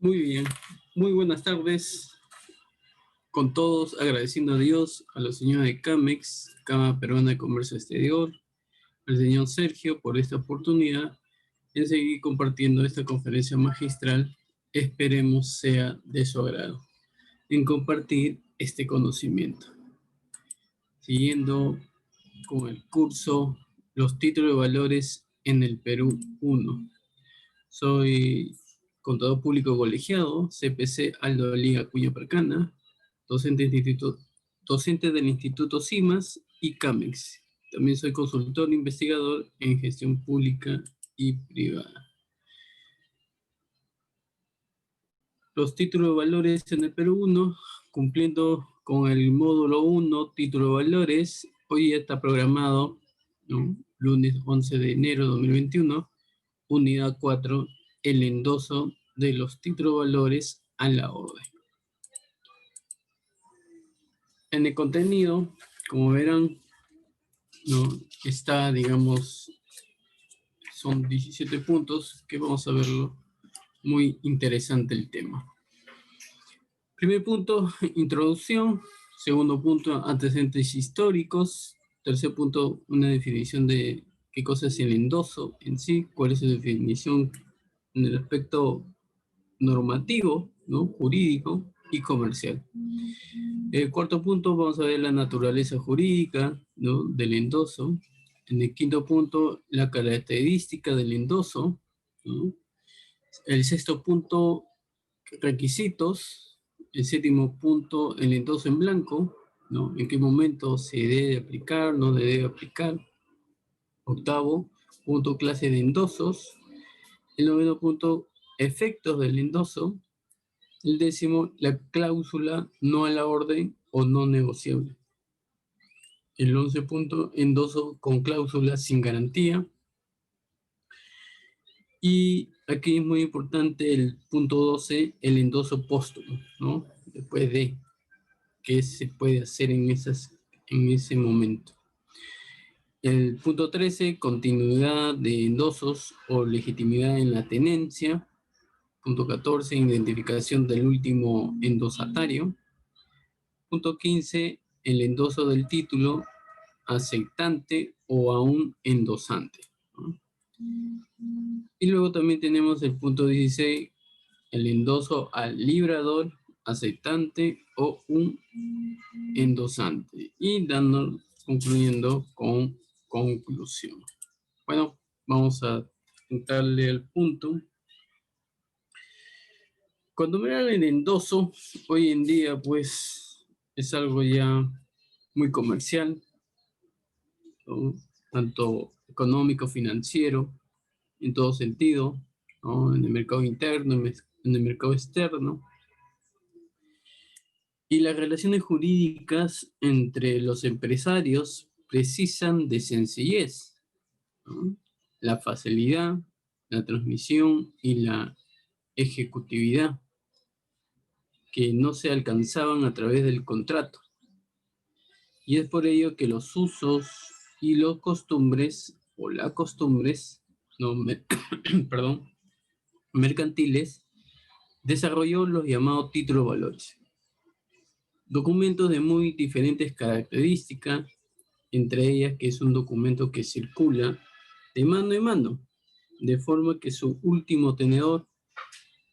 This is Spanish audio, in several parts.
Muy bien, muy buenas tardes con todos, agradeciendo a Dios, a los señores de CAMEX, Cámara Peruana de Comercio Exterior, al señor Sergio por esta oportunidad en seguir compartiendo esta conferencia magistral. Esperemos sea de su agrado en compartir este conocimiento. Siguiendo con el curso Los títulos de valores en el Perú 1. Soy contador público colegiado, CPC Aldo Liga Acuña Percana, docente del Instituto CIMAS y CAMEX. También soy consultor e investigador en gestión pública y privada. Los títulos de valores en el Perú 1, cumpliendo con el módulo 1, título de valores, hoy ya está programado, ¿no? Lunes 11 de enero de 2021, unidad 4, el endoso de los títulos de valores a la orden. En el contenido, como verán, ¿no? Está, digamos, son 17 puntos que vamos a verlo. Muy interesante el tema. Primer punto, introducción. Segundo punto, antecedentes históricos. Tercer punto, una definición de qué cosa es el endoso en sí, cuál es su definición en el aspecto normativo, ¿no? Jurídico y comercial. El cuarto punto, vamos a ver la naturaleza jurídica, ¿no? Del endoso. En el quinto punto, la característica del endoso, ¿no? El sexto punto, requisitos. El séptimo punto, el endoso en blanco, ¿no? En qué momento se debe aplicar, no debe aplicar. Octavo punto, clase de endosos. El noveno punto, efectos del endoso. El décimo, la cláusula no a la orden o no negociable. El 11 punto, endoso con cláusula sin garantía. Y aquí es muy importante el punto 12, el endoso póstumo, ¿no? Después de qué se puede hacer en ese momento. El punto 13, continuidad de endosos o legitimidad en la tenencia. Punto 14, identificación del último endosatario. Punto 15, el endoso del título aceptante o aún endosante, ¿no? Y luego también tenemos el punto 16, el endoso al librador, aceptante o un endosante. Y concluyendo con conclusión. Bueno, vamos a entrarle al punto. Cuando miran el endoso, hoy en día pues es algo ya muy comercial, ¿no? Tanto económico, financiero, en todo sentido, ¿no? En el mercado interno, en el mercado externo. Y las relaciones jurídicas entre los empresarios precisan de sencillez, ¿no? La facilidad, la transmisión y la ejecutividad, que no se alcanzaban a través del contrato. Y es por ello que los usos y los costumbres, o las costumbres, no, perdón, mercantiles, desarrolló los llamados títulos de valores. Documentos de muy diferentes características, entre ellas que es un documento que circula de mano en mano, de forma que su último tenedor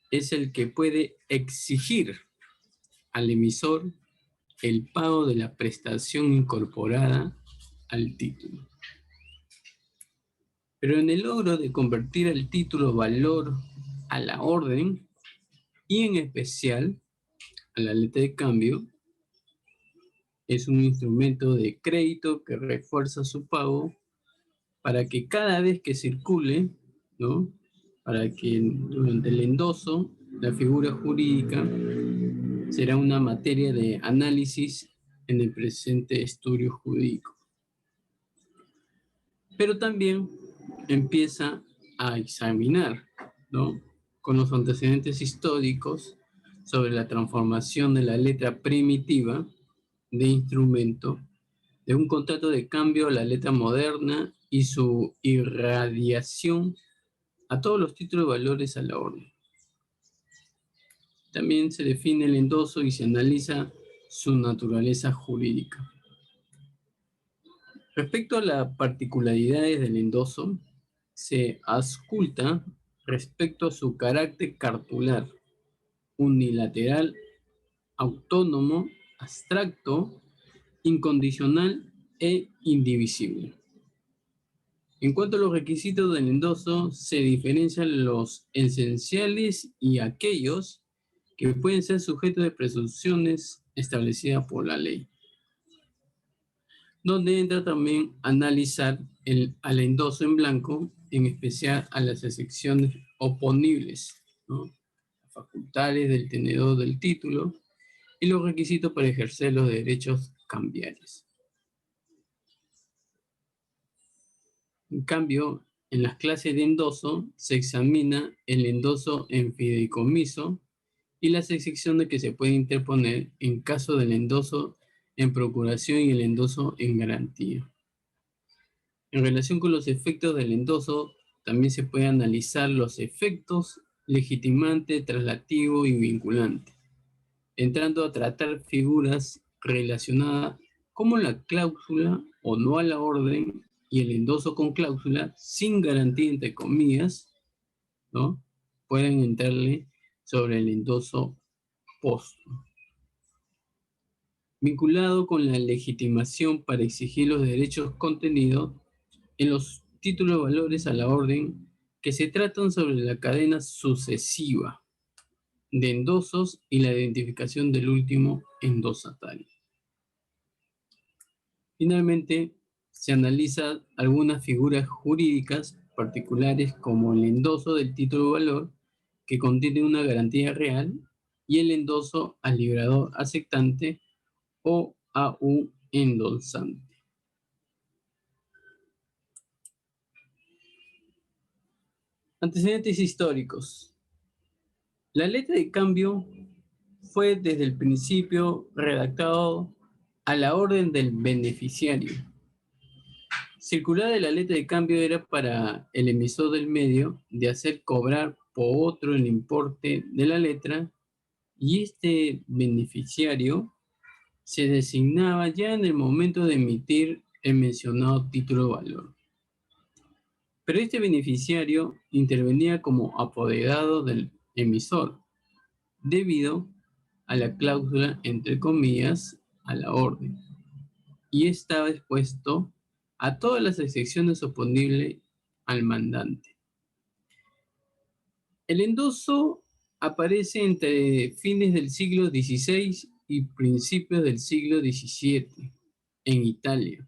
es el que puede exigir al emisor el pago de la prestación incorporada al título. Pero en el logro de convertir el título valor a la orden, y en especial a la letra de cambio, es un instrumento de crédito que refuerza su pago para que cada vez que circule, ¿no? Para que durante el endoso, la figura jurídica será una materia de análisis en el presente estudio jurídico. Pero también empieza a examinar, ¿no? Con los antecedentes históricos sobre la transformación de la letra primitiva de instrumento de un contrato de cambio a la letra moderna y su irradiación a todos los títulos de valores a la orden. También se define el endoso y se analiza su naturaleza jurídica. Respecto a las particularidades del endoso, se ausculta respecto a su carácter cartular, unilateral, autónomo, abstracto, incondicional e indivisible. En cuanto a los requisitos del endoso, se diferencian los esenciales y aquellos que pueden ser sujetos de presunciones establecidas por la ley, donde entra también analizar al endoso en blanco, en especial a las excepciones oponibles, ¿no? Facultades del tenedor del título y los requisitos para ejercer los derechos cambiarios. En cambio, en las clases de endoso se examina el endoso en fideicomiso y las excepciones que se pueden interponer en caso del endoso en procuración y el endoso en garantía. En relación con los efectos del endoso, también se puede analizar los efectos legitimante, traslativo y vinculante, entrando a tratar figuras relacionadas como la cláusula o no a la orden y el endoso con cláusula sin garantía, entre comillas, ¿no? Pueden entrarle sobre el endoso póstumo. Vinculado con la legitimación para exigir los derechos contenidos en los títulos de valores a la orden que se tratan sobre la cadena sucesiva de endosos y la identificación del último endosatario. Finalmente, se analiza algunas figuras jurídicas particulares como el endoso del título de valor que contiene una garantía real y el endoso al librador aceptante o a un endosante. Antecedentes históricos. La letra de cambio fue desde el principio redactado a la orden del beneficiario. Circular de la letra de cambio era para el emisor del medio de hacer cobrar por otro el importe de la letra y este beneficiario se designaba ya en el momento de emitir el mencionado título de valor. Pero este beneficiario intervenía como apoderado del emisor, debido a la cláusula, entre comillas, a la orden, y estaba expuesto a todas las excepciones oponibles al mandante. El endoso aparece entre fines del siglo XVI y principios del siglo XVII en Italia.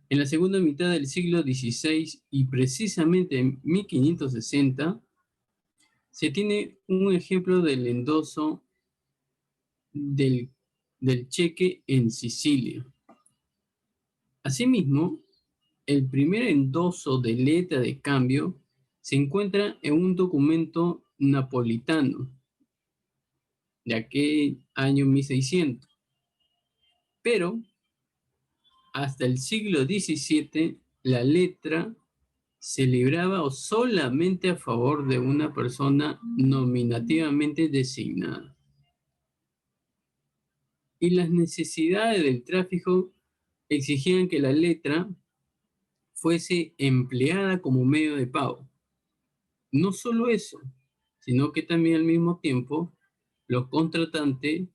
En la segunda mitad del siglo XVI y precisamente en 1560, se tiene un ejemplo del endoso del cheque en Sicilia. Asimismo, el primer endoso de letra de cambio se encuentra en un documento napolitano de aquel año 1600. Pero hasta el siglo XVII la letra se libraba solamente a favor de una persona nominativamente designada. Y las necesidades del tráfico exigían que la letra fuese empleada como medio de pago. No solo eso, sino que también al mismo tiempo los contratantes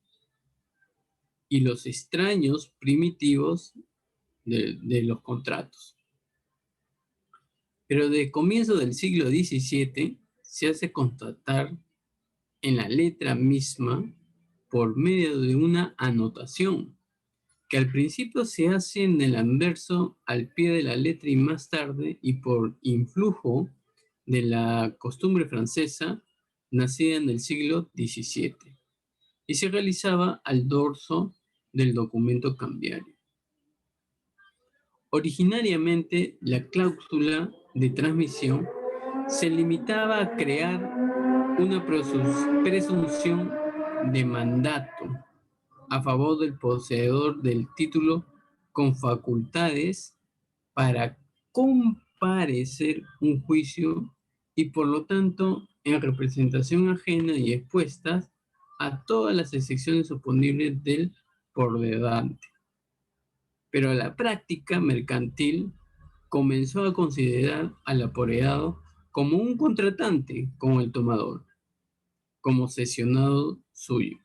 y los extraños primitivos de los contratos. Pero de comienzo del siglo XVII se hace constatar en la letra misma por medio de una anotación que al principio se hace en el anverso al pie de la letra y más tarde, y por influjo de la costumbre francesa, nacida en el siglo XVII, y se realizaba al dorso del documento cambiario. Originariamente, la cláusula de transmisión se limitaba a crear una presunción de mandato a favor del poseedor del título con facultades para comparecer un juicio y por lo tanto en representación ajena y expuestas a todas las excepciones oponibles del por delante. Pero la práctica mercantil comenzó a considerar al apoderado como un contratante con el tomador, como sesionado suyo,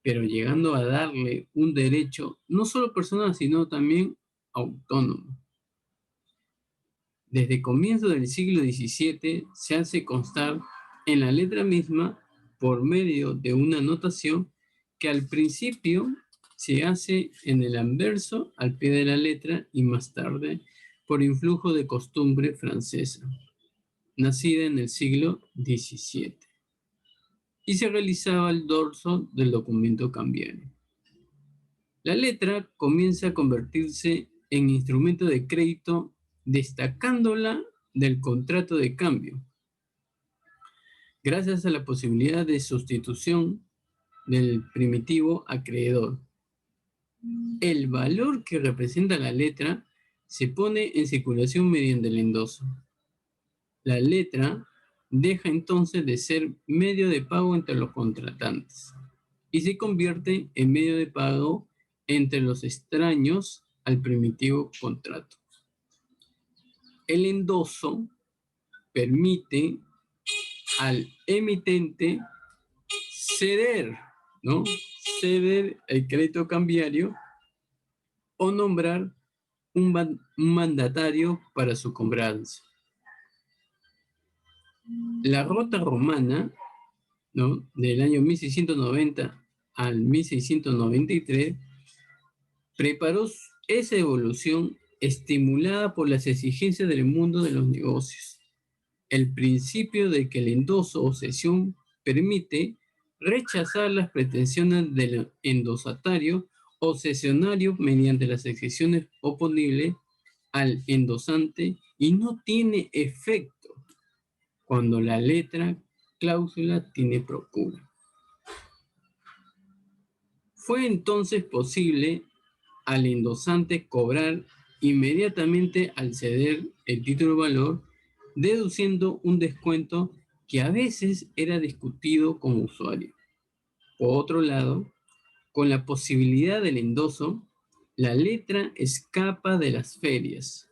pero llegando a darle un derecho no solo personal, sino también autónomo. Desde comienzos del siglo XVII se hace constar en la letra misma, por medio de una notación que al principio se hace en el anverso al pie de la letra y más tarde por influjo de costumbre francesa, nacida en el siglo XVII, y se realizaba al dorso del documento cambiario. La letra comienza a convertirse en instrumento de crédito, destacándola del contrato de cambio, gracias a la posibilidad de sustitución del primitivo acreedor. El valor que representa la letra se pone en circulación mediante el endoso. La letra deja entonces de ser medio de pago entre los contratantes y se convierte en medio de pago entre los extraños al primitivo contrato. El endoso permite al emitente ceder, ¿no? Ceder el crédito cambiario o nombrar un mandatario para su cobranza. La Rota Romana, ¿no?, del año 1690 al 1693 preparó esa evolución estimulada por las exigencias del mundo de los negocios. El principio de que el endoso o cesión permite rechazar las pretensiones del endosatario o cesionario mediante las excepciones oponibles al endosante y no tiene efecto cuando la letra cláusula tiene procura. Fue entonces posible al endosante cobrar inmediatamente al ceder el título de valor, deduciendo un descuento que a veces era discutido como usuario. Por otro lado, con la posibilidad del endoso, la letra escapa de las ferias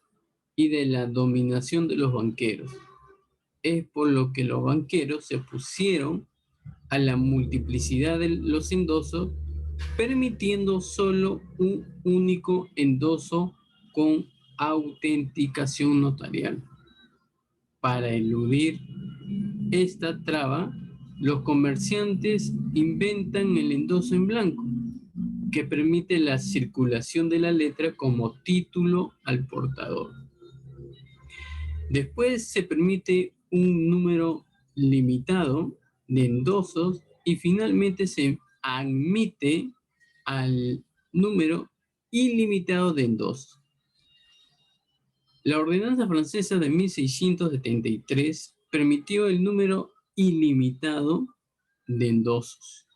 y de la dominación de los banqueros. Es por lo que los banqueros se opusieron a la multiplicidad de los endosos, permitiendo solo un único endoso con autenticación notarial. Para eludir esta traba, los comerciantes inventan el endoso en blanco, que permite la circulación de la letra como título al portador. Después se permite un número limitado de endosos y finalmente se admite al número ilimitado de endosos. La ordenanza francesa de 1673 permitió el número ilimitado de endosos,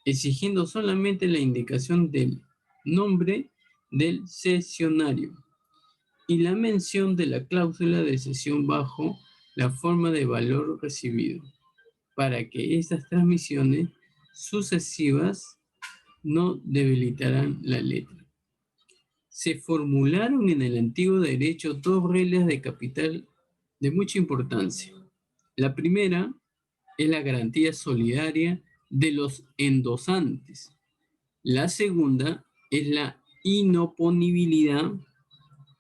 exigiendo solamente la indicación del nombre del cesionario y la mención de la cláusula de cesión bajo la forma de valor recibido, para que estas transmisiones sucesivas no debilitaran la letra. Se formularon en el antiguo derecho dos reglas de capital de mucha importancia. La primera es la garantía solidaria de los endosantes. La segunda es la inoponibilidad,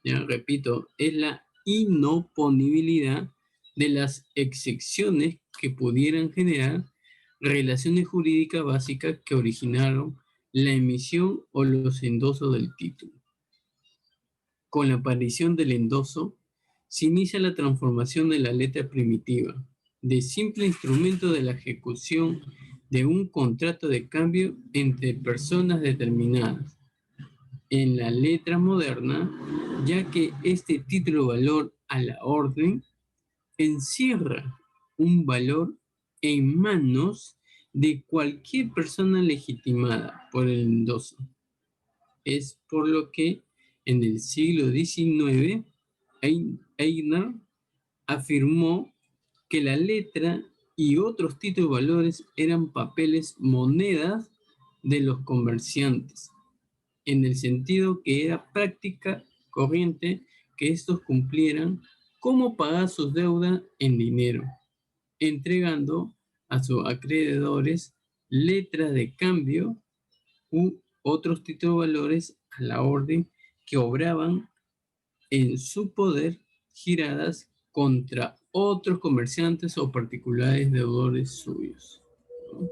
ya repito, es la inoponibilidad de las excepciones que pudieran generar relaciones jurídicas básicas que originaron la emisión o los endosos del título. Con la aparición del endoso, se inicia la transformación de la letra primitiva, de simple instrumento de la ejecución de un contrato de cambio entre personas determinadas, en la letra moderna, ya que este título de valor a la orden encierra un valor en manos de cualquier persona legitimada por el endoso. Es por lo que en el siglo XIX, Eigner afirmó que la letra y otros títulos de valores eran papeles, monedas de los comerciantes, en el sentido que era práctica corriente que estos cumplieran cómo pagar sus deudas en dinero, entregando a sus acreedores letras de cambio u otros títulos de valores a la orden que obraban en su poder giradas contra otros comerciantes o particulares deudores suyos, ¿no?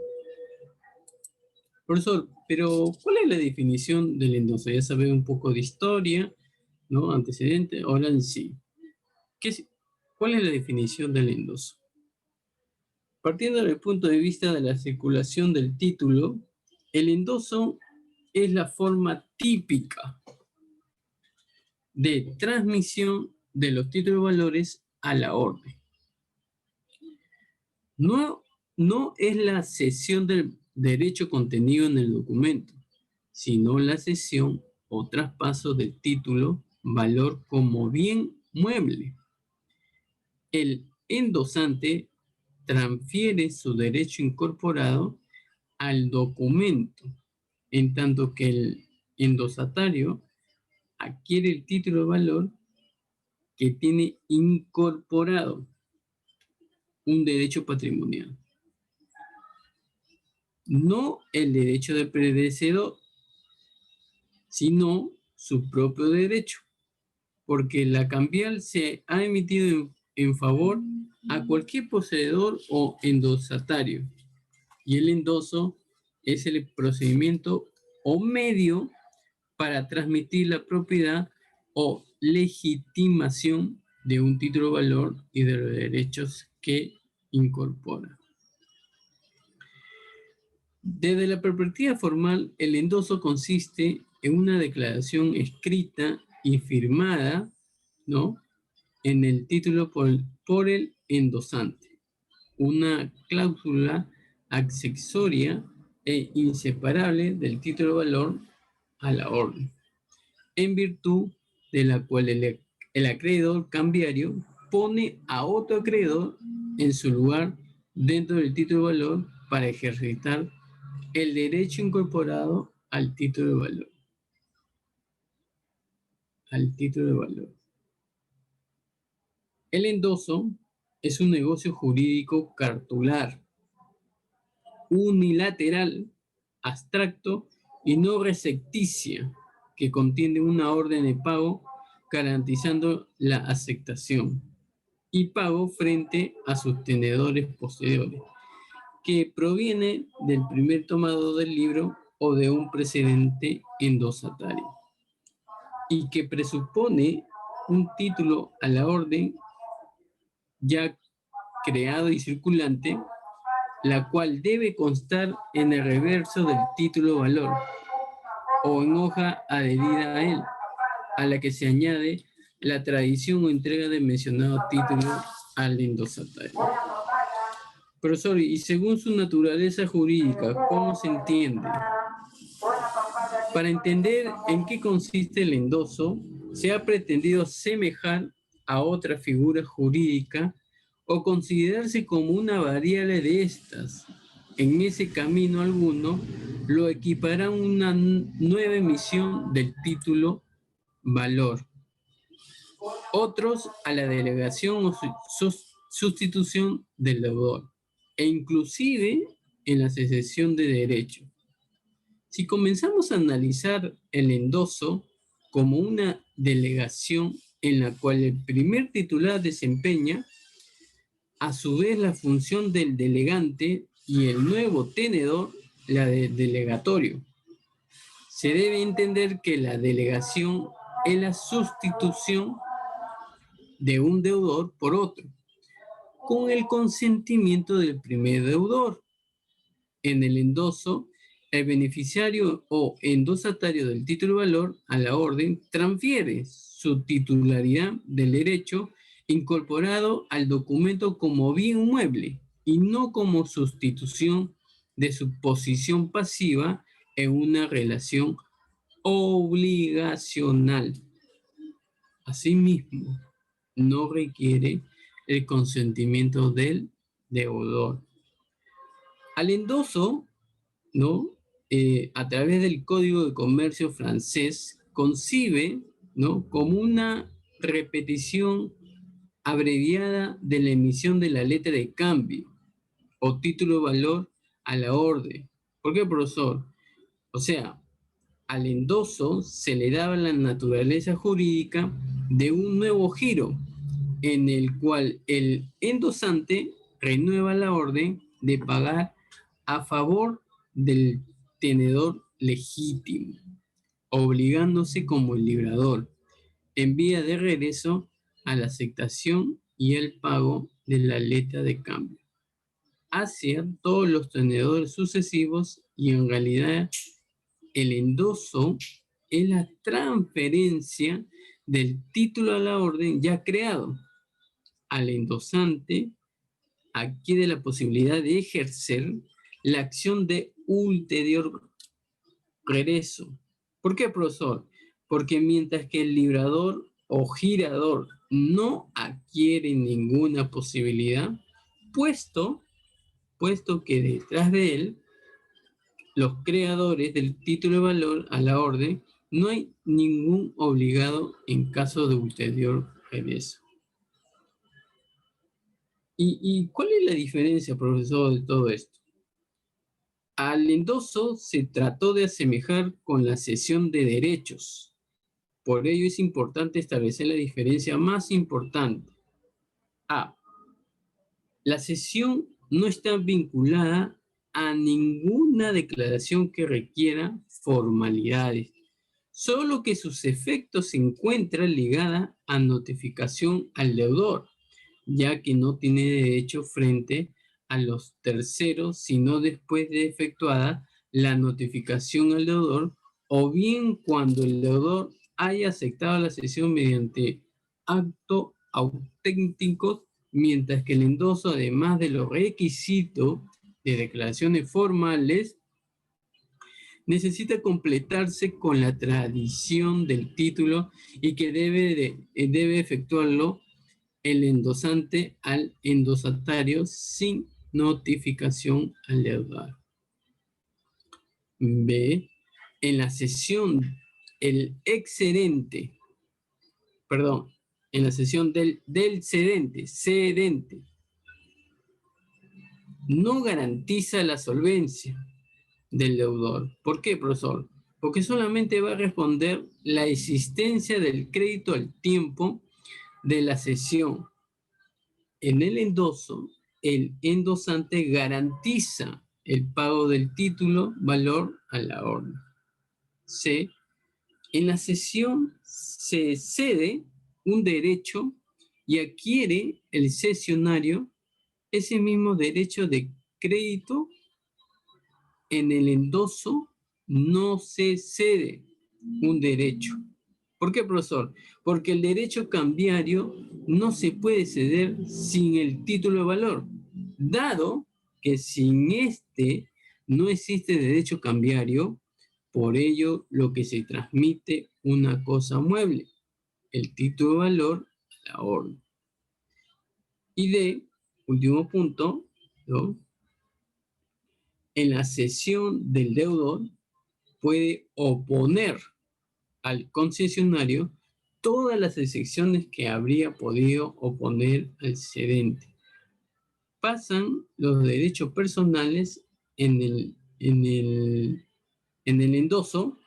Profesor, pero ¿cuál es la definición del endoso? Ya sabe un poco de historia, ¿no? Antecedente, ahora en sí. ¿Cuál es la definición del endoso? Partiendo del punto de vista de la circulación del título, el endoso es la forma típica de transmisión de los títulos de valores a la orden. No es la cesión del derecho contenido en el documento, sino la cesión o traspaso del título, valor como bien mueble. El endosante transfiere su derecho incorporado al documento, en tanto que el endosatario adquiere el título de valor que tiene incorporado un derecho patrimonial, no el derecho del predecesor, sino su propio derecho, porque la cambial se ha emitido en favor a cualquier poseedor o endosatario, y el endoso es el procedimiento o medio para transmitir la propiedad o legitimación de un título de valor y de los derechos que incorpora. Desde la perspectiva formal, el endoso consiste en una declaración escrita y firmada, ¿no?, en el título por el endosante, una cláusula accesoria e inseparable del título de valor a la orden, en virtud de la cual el acreedor cambiario pone a otro acreedor en su lugar dentro del título de valor para ejercitar el derecho incorporado al título de valor. El endoso es un negocio jurídico cartular, unilateral, abstracto y no recepticia, que contiene una orden de pago garantizando la aceptación y pago frente a sus tenedores posteriores, que proviene del primer tomado del libro o de un precedente endosatario, y que presupone un título a la orden ya creado y circulante, la cual debe constar en el reverso del título valor o en hoja adherida a él, a la que se añade la tradición o entrega del mencionado título al endosatario. Profesor, y según su naturaleza jurídica, ¿cómo se entiende? Para entender en qué consiste el endoso, se ha pretendido semejar a otra figura jurídica o considerarse como una variable de estas. En ese camino alguno lo equipará a una nueva emisión del título valor. Otros a la delegación o sustitución del deudor, e inclusive en la cesión de derecho. Si comenzamos a analizar el endoso como una delegación en la cual el primer titular desempeña a su vez la función del delegante y el nuevo tenedor la de delegatorio, se debe entender que la delegación es la sustitución de un deudor por otro, con el consentimiento del primer deudor. En el endoso, el beneficiario o endosatario del título de valor a la orden transfiere su titularidad del derecho incorporado al documento como bien mueble y no como sustitución de su posición pasiva en una relación obligacional. Asimismo, no requiere el consentimiento del deudor. Al endoso, ¿no? A través del Código de Comercio francés, concibe, ¿no?, como una repetición abreviada de la emisión de la letra de cambio o título de valor a la orden. ¿Por qué, profesor? O sea, al endoso se le daba la naturaleza jurídica de un nuevo giro en el cual el endosante renueva la orden de pagar a favor del tenedor legítimo, obligándose como el librador en vía de regreso a la aceptación y el pago de la letra de cambio hacia todos los tenedores sucesivos, y en realidad el endoso es la transferencia del título a la orden ya creado. Al endosante adquiere la posibilidad de ejercer la acción de ulterior regreso. ¿Por qué, profesor? Porque mientras que el librador o girador no adquiere ninguna posibilidad, puesto que detrás de él, los creadores del título de valor a la orden, no hay ningún obligado en caso de ulterior regreso. ¿Y cuál es la diferencia, profesor, de todo esto? Al endoso se trató de asemejar con la cesión de derechos. Por ello es importante establecer la diferencia más importante. A. La cesión no está vinculada a ninguna declaración que requiera formalidades, solo que sus efectos se encuentran ligados a notificación al deudor, ya que no tiene derecho frente a los terceros, sino después de efectuada la notificación al deudor, o bien cuando el deudor haya aceptado la cesión mediante acto auténtico, mientras que el endoso, además de los requisitos de declaraciones formales, necesita completarse con la tradición del título y que debe efectuarlo el endosante al endosatario sin notificación al deudor. B. En la cesión, el excedente, perdón, en la cesión del cedente, no garantiza la solvencia del deudor. ¿Por qué, profesor? Porque solamente va a responder la existencia del crédito al tiempo de la cesión. En el endoso, el endosante garantiza el pago del título valor a la orden. C. En la cesión se cede un derecho y adquiere el cesionario ese mismo derecho de crédito. En el endoso no se cede un derecho. ¿Por qué, profesor? Porque el derecho cambiario no se puede ceder sin el título de valor, dado que sin este no existe derecho cambiario. Por ello, lo que se transmite una cosa mueble, el título de valor a la orden. Y de último punto, ¿no?, en la cesión del deudor puede oponer al concesionario todas las excepciones que habría podido oponer al cedente. Pasan los derechos personales en el endoso,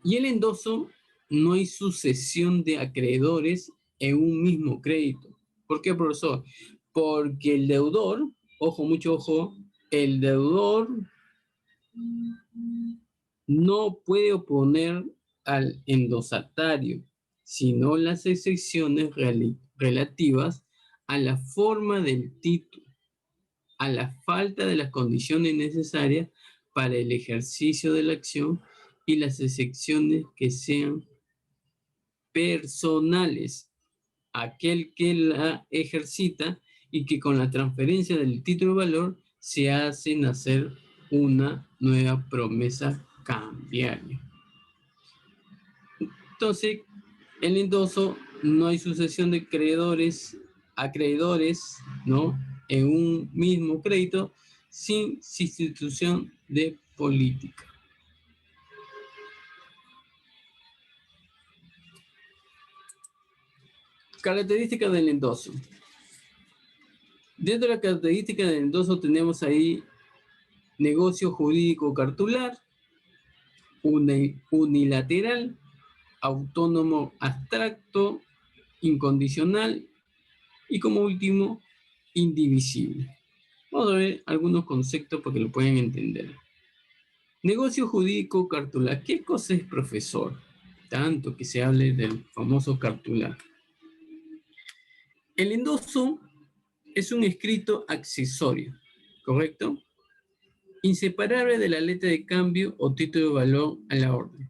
y el endoso no hay sucesión de acreedores en un mismo crédito. ¿Por qué, profesor? Porque el deudor, ojo, mucho ojo, el deudor no puede oponer al endosatario, sino las excepciones relativas a la forma del título, a la falta de las condiciones necesarias para el ejercicio de la acción y las excepciones que sean personales a aquel que la ejercita y que con la transferencia del título de valor se hace nacer una nueva promesa cambiaria. Entonces, el endoso no hay sucesión de acreedores acreedores, ¿no?, en un mismo crédito sin sustitución de política. Características del endoso. Dentro de la característica del endoso tenemos ahí negocio jurídico cartular, unilateral, autónomo abstracto, incondicional y como último, indivisible. Vamos a ver algunos conceptos para que lo puedan entender. Negocio jurídico cartular. ¿Qué cosa es, profesor? Tanto que se hable del famoso cartular. El endoso es un escrito accesorio, ¿correcto? Inseparable de la letra de cambio o título de valor a la orden,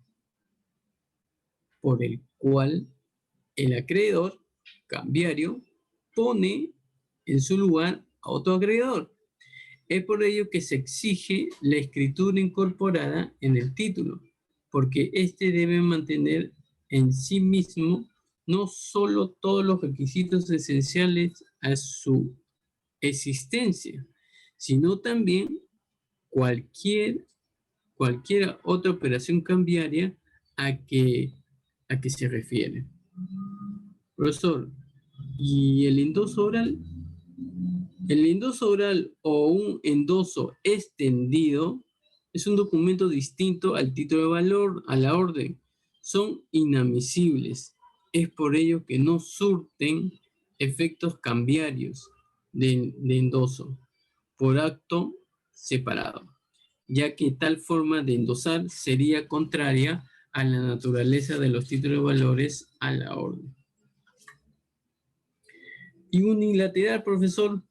por el cual el acreedor cambiario pone en su lugar a otro acreedor. Es por ello que se exige la escritura incorporada en el título, porque éste debe mantener en sí mismo no solo todos los requisitos esenciales a su existencia, sino también cualquier otra operación cambiaria a que se refiere. Profesor, ¿y el endoso oral? El endoso oral o un endoso extendido es un documento distinto al título de valor, a la orden. Son inadmisibles. Es por ello que no surten efectos cambiarios de endoso por acto separado, ya que tal forma de endosar sería contraria a la naturaleza de los títulos de valores a la orden. Y unilateral, profesor.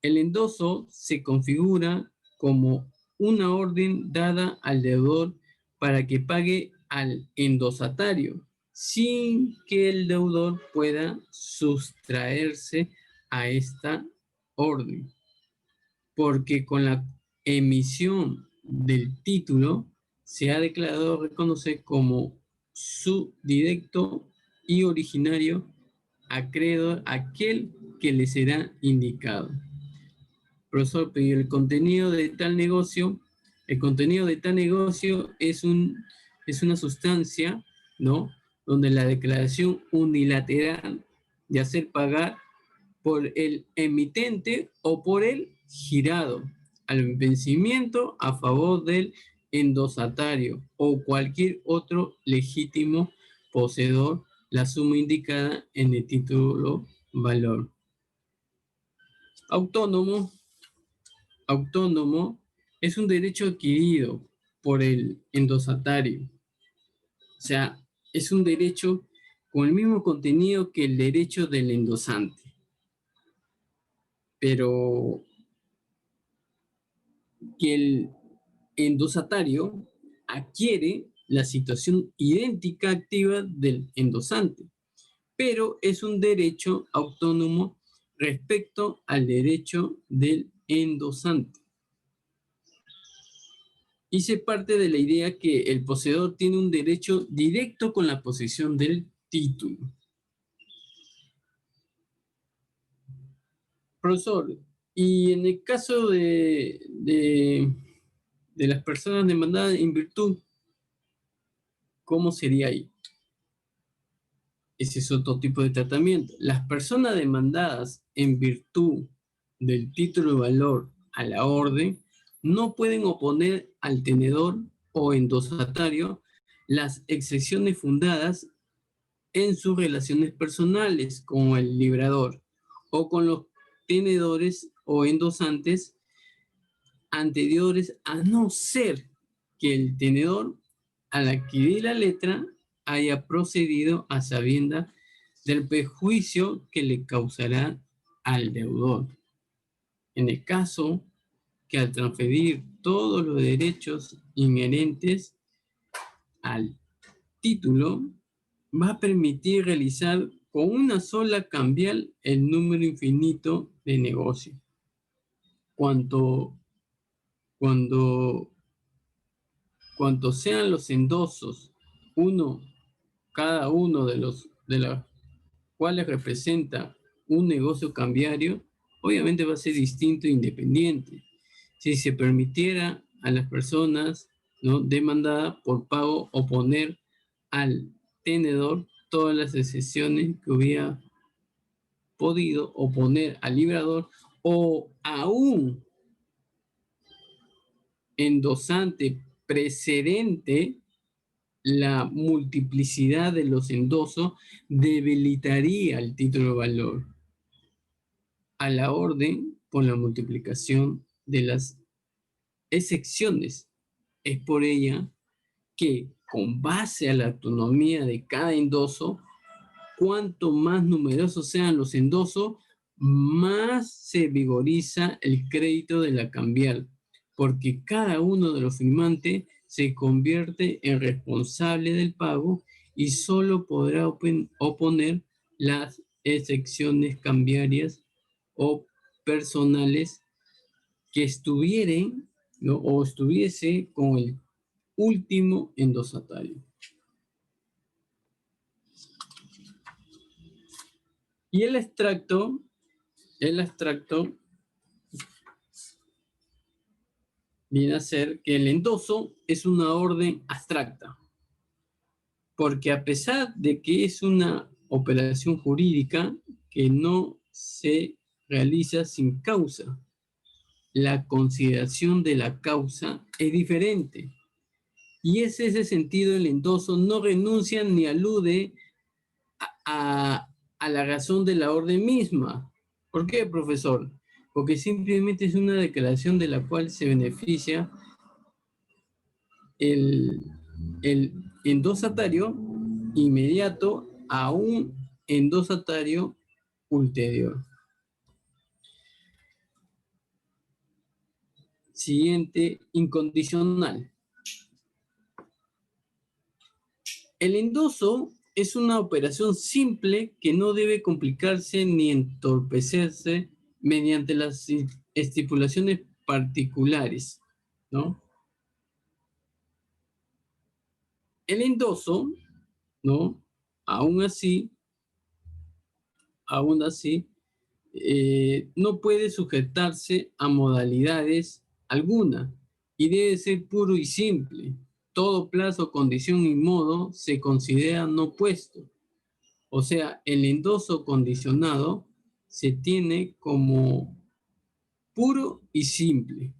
El endoso se configura como una orden dada al deudor para que pague al endosatario, sin que el deudor pueda sustraerse a esta orden, porque con la emisión del título se ha declarado reconocer como su directo y originario acreedor aquel que le será indicado. Profesor, pero el contenido de tal negocio es una sustancia, ¿no?, donde la declaración unilateral de hacer pagar por el emitente o por el girado al vencimiento a favor del endosatario o cualquier otro legítimo poseedor la suma indicada en el título valor. Autónomo es un derecho adquirido por el endosatario. O sea, es un derecho con el mismo contenido que el derecho del endosante. Pero que el endosatario adquiere la situación idéntica activa del endosante, pero es un derecho autónomo respecto al derecho del endosante. Y se parte de la idea que el poseedor tiene un derecho directo con la posesión del título. Profesor, y en el caso de las personas demandadas en virtud, ¿cómo sería ahí? Ese es otro tipo de tratamiento. Las personas demandadas en virtud del título de valor a la orden no pueden oponer al tenedor o endosatario las excepciones fundadas en sus relaciones personales con el librador o con los tenedores o endosantes anteriores, a no ser que el tenedor, al adquirir la letra, haya procedido a sabiendas del perjuicio que le causará al deudor. En el caso que al transferir todos los derechos inherentes al título, va a permitir realizar con una sola cambial el número infinito de negocios. Cuanto sean los endosos, cada uno de los cuales representa un negocio cambiario, obviamente va a ser distinto e independiente. Si se permitiera a las personas, ¿no?, demandadas por pago oponer al tenedor todas las excepciones que hubiera podido oponer al librador, o aún endosante precedente, la multiplicidad de los endosos debilitaría el título de valor a la orden por la multiplicación de las excepciones. Es por ella que, con base a la autonomía de cada endoso, cuanto más numerosos sean los endosos, más se vigoriza el crédito de la cambial, porque cada uno de los firmantes se convierte en responsable del pago y solo podrá oponer las excepciones cambiarias o personales que estuvieran, ¿no?, o estuviese con el último endosatario. Y el abstracto viene a ser que el endoso es una orden abstracta, porque a pesar de que es una operación jurídica que no se realiza sin causa, la consideración de la causa es diferente. Y es ese sentido el endoso no renuncia ni alude a la razón de la orden misma. ¿Por qué, profesor? Porque simplemente es una declaración de la cual se beneficia el endosatario inmediato a un endosatario ulterior. Siguiente, incondicional. El endoso es una operación simple que no debe complicarse ni entorpecerse mediante las estipulaciones particulares, ¿no? El endoso, ¿no?, aún así, no puede sujetarse a modalidades alguna y debe ser puro y simple. Todo plazo, condición y modo se considera no puesto. O sea, el endoso condicionado se tiene como puro y simple,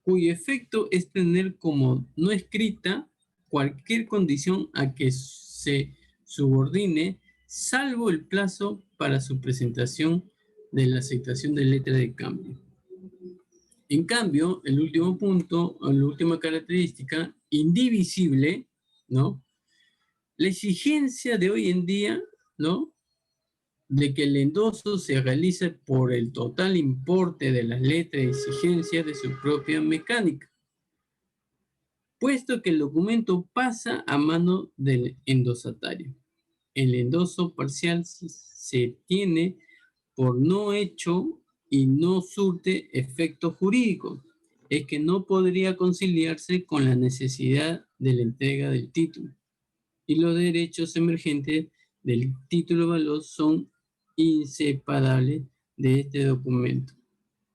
cuyo efecto es tener como no escrita cualquier condición a que se subordine, salvo el plazo para su presentación de la aceptación de letra de cambio. En cambio, el último punto, o la última característica, indivisible, ¿no? La exigencia de hoy en día, ¿no?, de que el endoso se realice por el total importe de las letras de exigencia de su propia mecánica, puesto que el documento pasa a mano del endosatario. El endoso parcial se tiene por no hecho y no surte efectos jurídicos. Es que no podría conciliarse con la necesidad de la entrega del título. Y los derechos emergentes del título de valor son inseparables de este documento,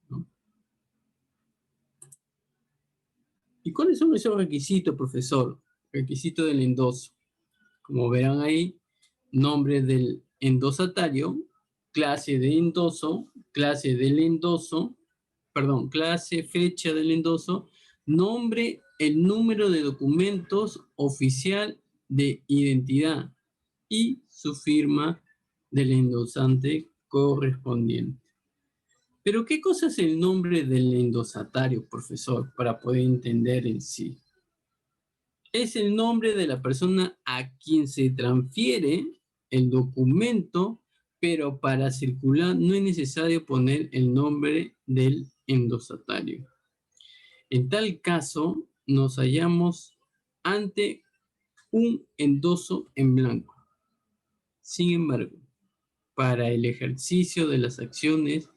¿no? ¿Y cuáles son esos requisitos, profesor? Requisitos del endoso. Como verán ahí, nombre del endosatario, clase de endoso, clase del endoso, perdón, clase, fecha del endoso, nombre, el número de documentos oficial de identidad y su firma del endosante correspondiente. Pero, ¿qué cosa es el nombre del endosatario, profesor, para poder entender en sí? Es el nombre de la persona a quien se transfiere el documento, pero para circular no es necesario poner el nombre del endosatario. En tal caso, nos hallamos ante un endoso en blanco. Sin embargo, para el ejercicio de las acciones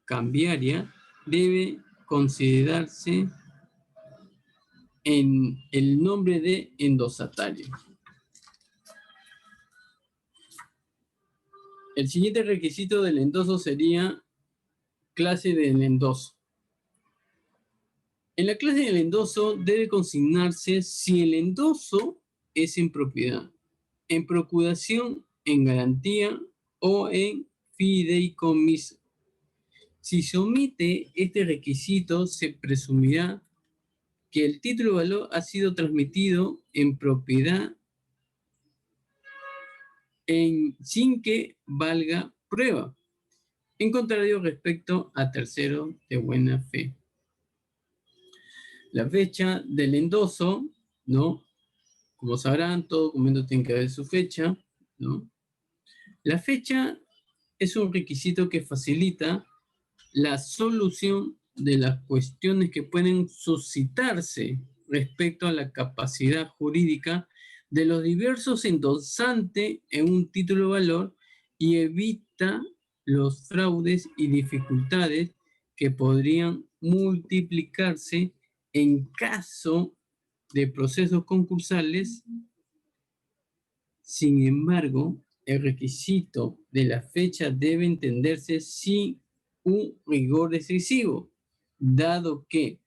cambiarias debe considerarse en el nombre de endosatario. El siguiente requisito del endoso sería clase del endoso. En la clase del endoso debe consignarse si el endoso es en propiedad, en procuración, en garantía o en fideicomiso. Si se omite este requisito, se presumirá que el título de valor ha sido transmitido en propiedad sin que valga prueba, en contrario respecto a terceros de buena fe. La fecha del endoso, ¿no? Como sabrán, todo documento tiene que haber su fecha, ¿no? La fecha es un requisito que facilita la solución de las cuestiones que pueden suscitarse respecto a la capacidad jurídica de los diversos endosantes en un título de valor y evita los fraudes y dificultades que podrían multiplicarse en caso de procesos concursales. Sin embargo, el requisito de la fecha debe entenderse sin un rigor excesivo, dado que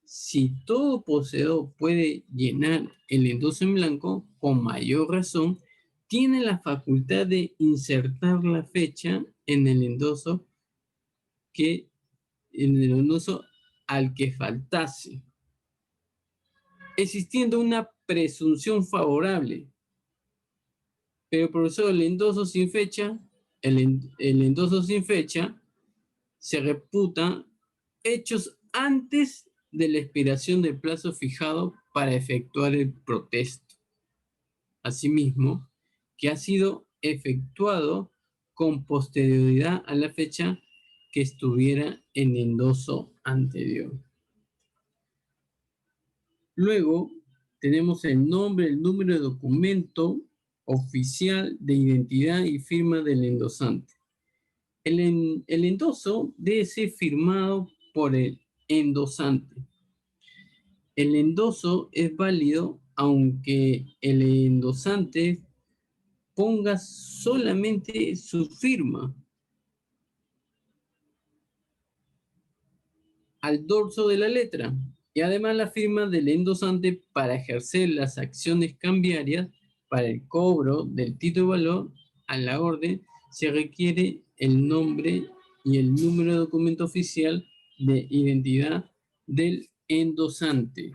si todo poseedor puede llenar el endoso en blanco, con mayor razón, tiene la facultad de insertar la fecha en el endoso al que faltase, existiendo una presunción favorable. Pero profesor, el endoso sin fecha, el endoso sin fecha se reputa hechos antes de la expiración del plazo fijado para efectuar el protesto. Asimismo, que ha sido efectuado con posterioridad a la fecha que estuviera en endoso anterior. Luego, tenemos el nombre, el número de documento oficial de identidad y firma del endosante. El endoso debe ser firmado por el endosante. El endoso es válido aunque el endosante ponga solamente su firma al dorso de la letra y además la firma del endosante para ejercer las acciones cambiarias para el cobro del título de valor a la orden se requiere el nombre y el número de documento oficial de identidad del endosante,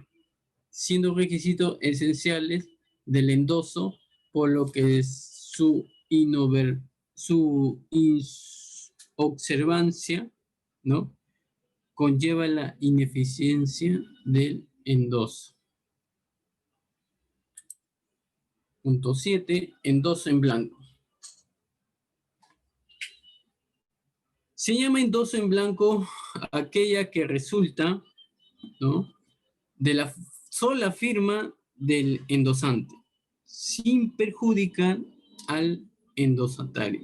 siendo requisitos esenciales del endoso, por lo que su inobservancia, ¿no?, conlleva la ineficiencia del endoso. Punto 7. Endoso en blanco. Se llama endoso en blanco aquella que resulta, ¿no?, de la sola firma del endosante, sin perjudicar al endosatario.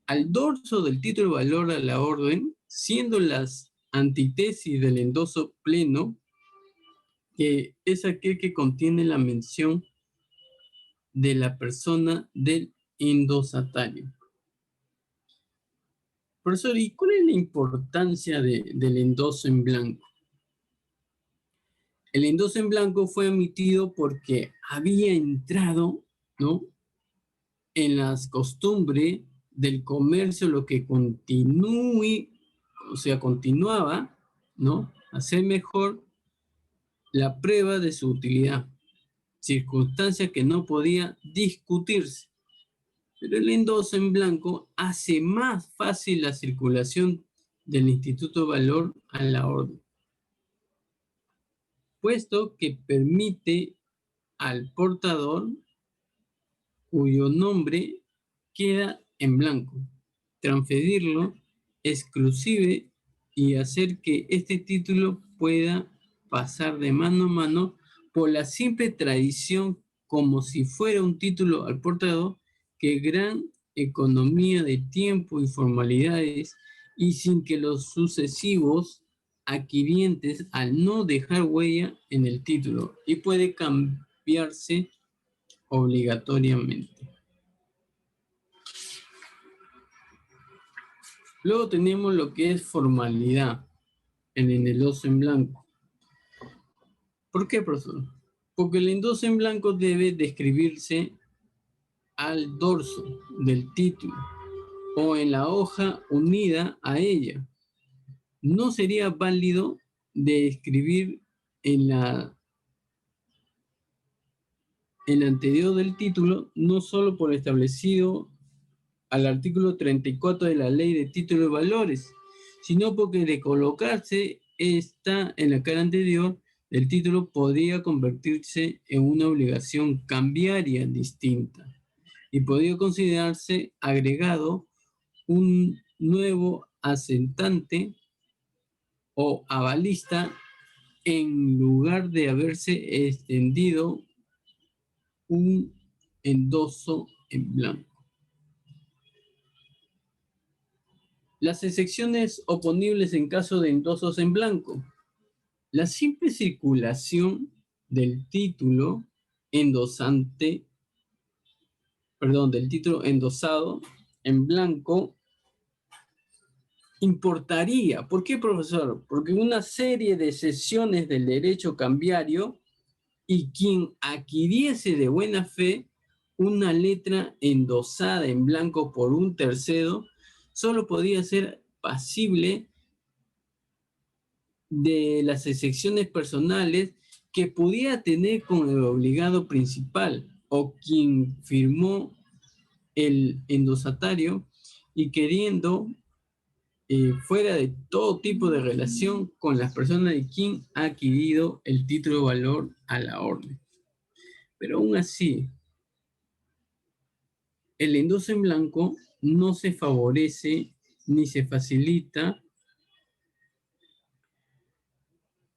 Al dorso del título de valor a la orden, siendo las antítesis del endoso pleno, que es aquel que contiene la mención de la persona del endosatario. Profesor, ¿y cuál es la importancia del endoso en blanco? El endoso en blanco fue emitido porque había entrado, ¿no?, en las costumbres del comercio, lo que continuaba, ¿no?, hacer mejor la prueba de su utilidad, circunstancia que no podía discutirse. Pero el endoso en blanco hace más fácil la circulación del Instituto de Valor a la orden, puesto que permite al portador, cuyo nombre queda en blanco, transferirlo exclusive y hacer que este título pueda pasar de mano a mano por la simple tradición, como si fuera un título al portador, que gran economía de tiempo y formalidades, y sin que los sucesivos adquirientes al no dejar huella en el título y puede cambiarse obligatoriamente. Luego tenemos lo que es formalidad en el endoso en blanco. ¿Por qué, profesor? Porque el endoso en blanco debe describirse al dorso del título o en la hoja unida a ella. No sería válido de escribir en el anterior del título, no solo por establecido al artículo 34 de la Ley de Títulos y Valores, sino porque de colocarse esta en la cara anterior, el título podría convertirse en una obligación cambiaria distinta y podría considerarse agregado un nuevo asentante o avalista en lugar de haberse extendido un endoso en blanco. Las excepciones oponibles en caso de endosos en blanco. La simple circulación del título endosante, del título endosado en blanco importaría. ¿Por qué, profesor? Porque una serie de sesiones del derecho cambiario y quien adquiriese de buena fe una letra endosada en blanco por un tercero, solo podía ser pasible de las excepciones personales que pudiera tener con el obligado principal o quien firmó el endosatario y queriendo fuera de todo tipo de relación con las personas de quien ha adquirido el título de valor a la orden. Pero aún así, el endoso en blanco no se favorece ni se facilita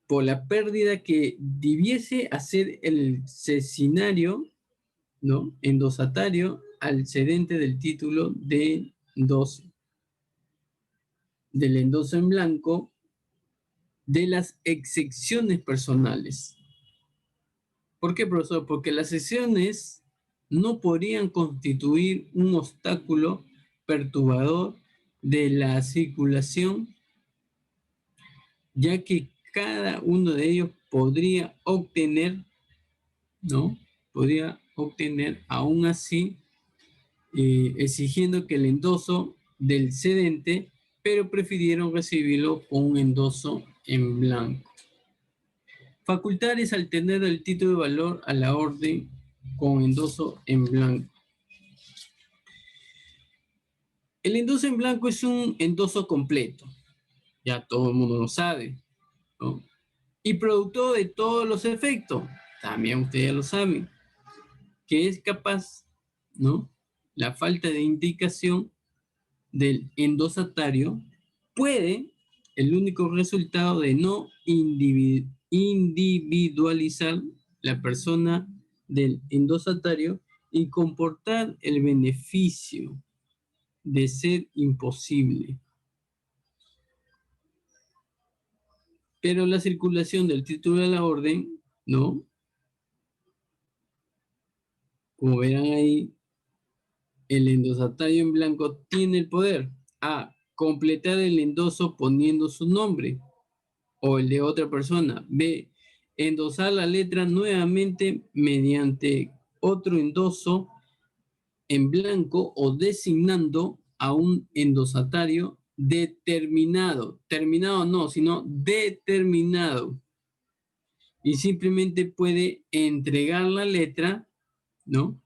por la pérdida que debiese hacer el cesinario, ¿no?, endosatario al cedente del título de endoso, del endoso en blanco, de las excepciones personales. ¿Por qué, profesor? Porque las excepciones no podrían constituir un obstáculo perturbador de la circulación, ya que cada uno de ellos podría obtener, ¿no? Podría obtener aún así, exigiendo que el endoso del cedente, pero prefirieron recibirlo con un endoso en blanco. Facultades al tener el título de valor a la orden con endoso en blanco. El endoso en blanco es un endoso completo, ya todo el mundo lo sabe, ¿no? Y productor de todos los efectos, también ustedes ya lo saben, que es capaz, ¿no? La falta de indicación del endosatario puede, el único resultado de no individualizar la persona del endosatario y comportar el beneficio de ser imposible. Pero la circulación del título de la orden, ¿no? Como verán ahí, el endosatario en blanco tiene el poder a completar el endoso poniendo su nombre o el de otra persona. B, endosar la letra nuevamente mediante otro endoso en blanco o designando a un endosatario determinado. Terminado no, sino determinado. Y simplemente puede entregar la letra, ¿no?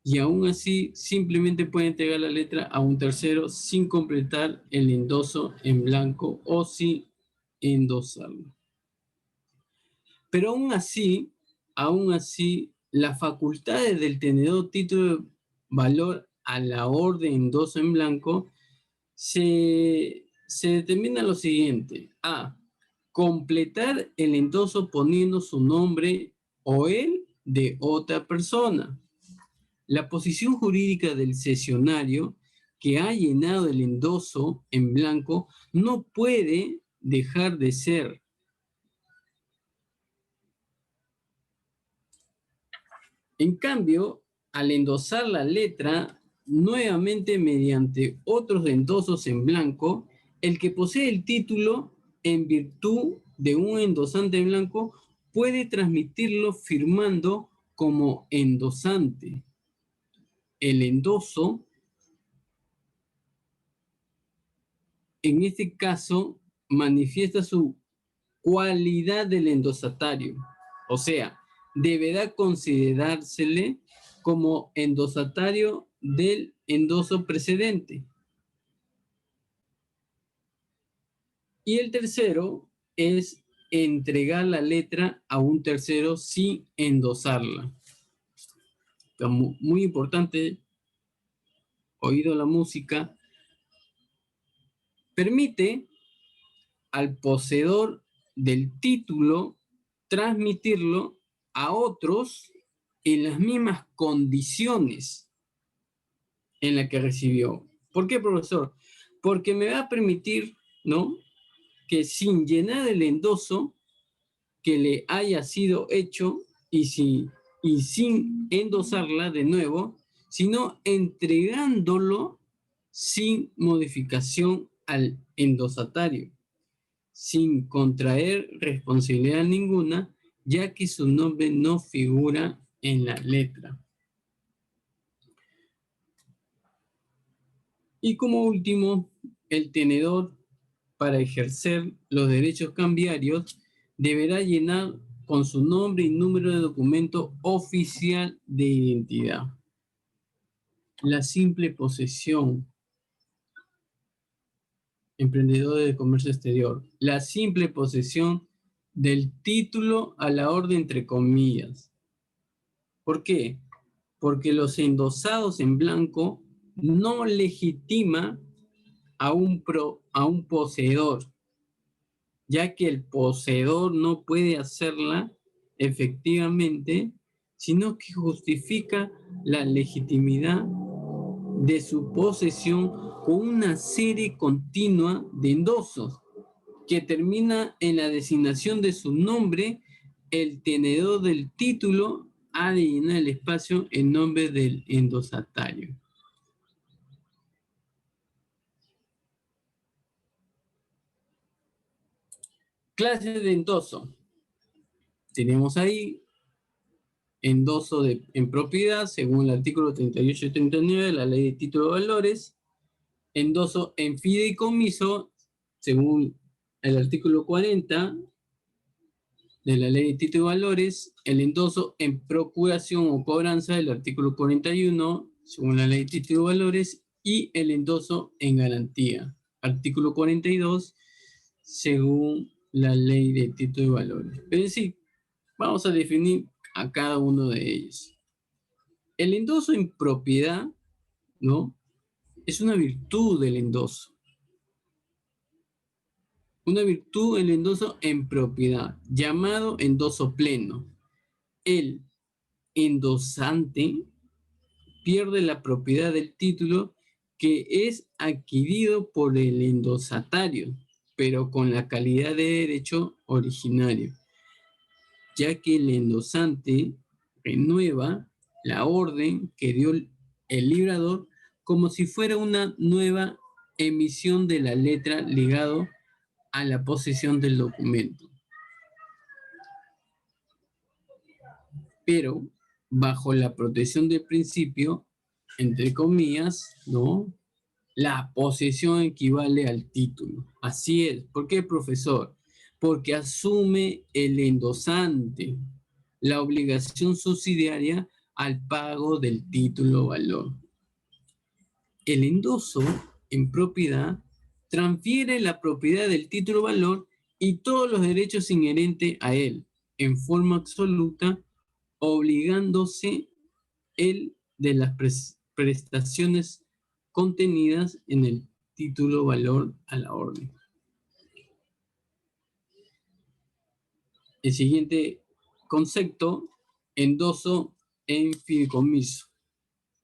Y aún así simplemente puede entregar la letra a un tercero sin completar el endoso en blanco o sin endosarlo. Pero aún así, las facultades del tenedor título de valor a la orden endoso en blanco se determina lo siguiente. A, completar el endoso poniendo su nombre o el de otra persona. La posición jurídica del cesionario que ha llenado el endoso en blanco no puede dejar de ser. En cambio, al endosar la letra nuevamente mediante otros endosos en blanco, el que posee el título en virtud de un endosante en blanco puede transmitirlo firmando como endosante. El endoso, en este caso, manifiesta su cualidad del endosatario. O sea, deberá considerársele como endosatario del endoso precedente. Y el tercero es entregar la letra a un tercero sin endosarla. Muy importante, oído la música, permite al poseedor del título transmitirlo a otros en las mismas condiciones en las que recibió. ¿Por qué, profesor? Porque me va a permitir, ¿no?, que sin llenar el endoso que le haya sido hecho y sin endosarla de nuevo, sino entregándolo sin modificación al endosatario, sin contraer responsabilidad ninguna, ya que su nombre no figura en la letra. Y como último, el tenedor, para ejercer los derechos cambiarios, deberá llenar con su nombre y número de documento oficial de identidad. La simple posesión, emprendedores de comercio exterior, la simple posesión del título a la orden entre comillas. ¿Por qué? Porque los endosados en blanco no legitima a un poseedor, ya que el poseedor no puede hacerla efectivamente, sino que justifica la legitimidad de su posesión con una serie continua de endosos que termina en la designación de su nombre. El tenedor del título ha de llenar el espacio en nombre del endosatario. Clases de endoso. Tenemos ahí endoso en propiedad, según el artículo 38 y 39 de la Ley de Título de Valores. Endoso en fideicomiso, según el artículo 40 de la Ley de Título de Valores. El endoso en procuración o cobranza, del artículo 41, según la Ley de Título de Valores. Y el endoso en garantía, artículo 42, según la Ley de Título de Valores. Es decir, vamos a definir a cada uno de ellos. El endoso en propiedad, ¿no?, es una virtud del endoso. Una virtud del endoso en propiedad, llamado endoso pleno. El endosante pierde la propiedad del título que es adquirido por el endosatario, pero con la calidad de derecho originario, ya que el endosante renueva la orden que dio el librador como si fuera una nueva emisión de la letra ligado a la posesión del documento. Pero bajo la protección del principio, entre comillas, ¿no?, la posesión equivale al título. Así es. ¿Por qué, profesor? Porque asume el endosante la obligación subsidiaria al pago del título valor. El endoso en propiedad transfiere la propiedad del título valor y todos los derechos inherentes a él en forma absoluta, obligándose él de las prestaciones contenidas en el título valor a la orden. El siguiente concepto, endoso en fideicomiso,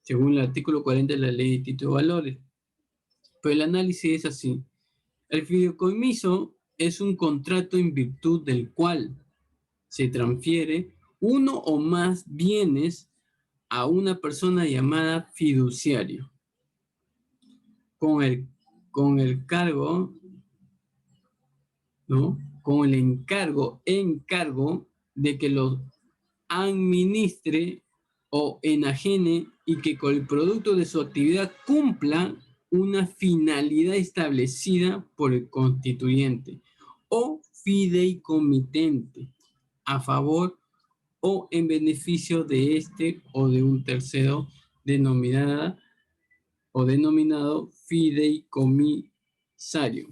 según el artículo 40 de la Ley de Título de Valores. Pero el análisis es así. El fideicomiso es un contrato en virtud del cual se transfiere uno o más bienes a una persona llamada fiduciario con el cargo, ¿no? Con el encargo de que los administre o enajene y que con el producto de su actividad cumpla una finalidad establecida por el constituyente o fideicomitente a favor o en beneficio de este o de un tercero denominada o denominado fideicomisario.